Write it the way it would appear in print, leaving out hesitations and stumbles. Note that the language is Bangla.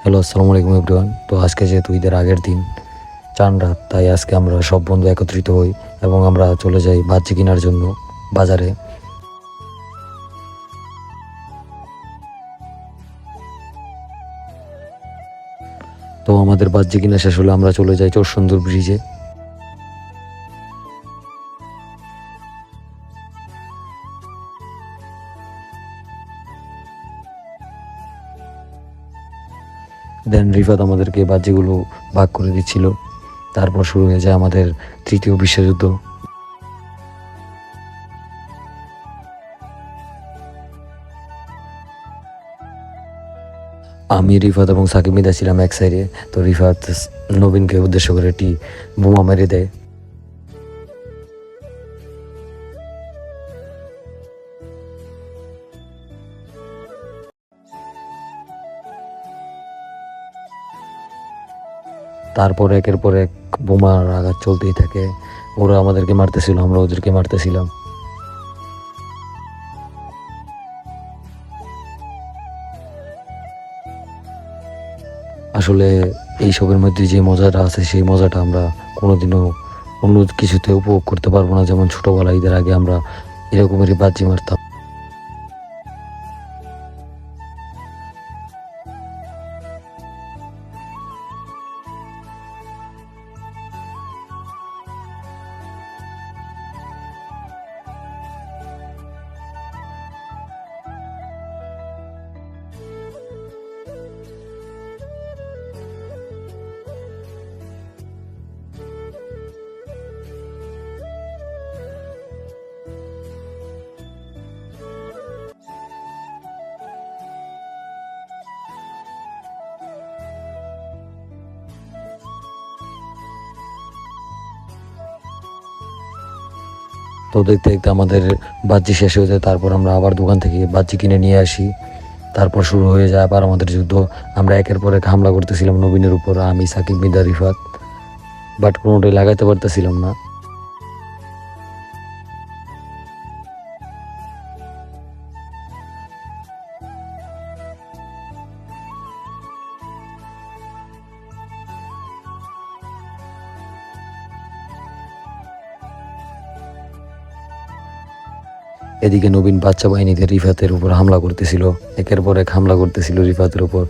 হ্যালো, আসসালামু আলাইকুম এভরিওয়ান। তো আজকে যেহেতু ঈদের আগের দিন চান রাত, তাই আজকে আমরা সব বন্ধু একত্রিত হই এবং আমরা চলে যাই বাহ্যি কেনার জন্য বাজারে। তো আমাদের বাহ্যি কিনা শেষ হলে আমরা চলে যাই চরসুন্দর ব্রিজে। দেন রিফাত আমাদেরকে বাহ্যিগুলো ভাগ করে দিচ্ছিল। তারপর শুরু হয়ে যায় আমাদের তৃতীয় বিশ্বযুদ্ধ। আমি, রিফাত এবং সাকিব মিদা ছিলাম এক সাইডে। তো রিফাত নবীনকে উদ্দেশ্য করে একটি বোমা মেরে দেয়। তারপর একের পর এক বোমার আঘাত চলতেই থাকে। ওরা আমাদেরকে মারতেছিল, আমরা ওদেরকে মারতেছিলাম। আসলে এইসবের মধ্যে যে মজাটা আছে, সেই মজাটা আমরা কোনোদিনও অন্য কিছুতে উপভোগ করতে পারবো না। যেমন ছোটবেলা ঈদের আগে আমরা এরকমেরই বাজি মারতাম। তো দেখতে দেখতে আমাদের বাজি শেষ হয়ে যায়। তারপর আমরা আবার দোকান থেকে বাজি কিনে নিয়ে আসি। তারপর শুরু হয়ে যায় আবার আমাদের যুদ্ধ। আমরা একের পর এক হামলা করতেছিলাম নবীনের উপর, আমি, সাকিব, মিদা, রিফাত, বাট কোনোটাই লাগাইতে পারতেছিলাম না। এদিকে নবীন বাচ্চা বাহিনীতে রিফাতের উপর হামলা করতেছিল, একের পর এক হামলা করতেছিল রিফাতের উপর।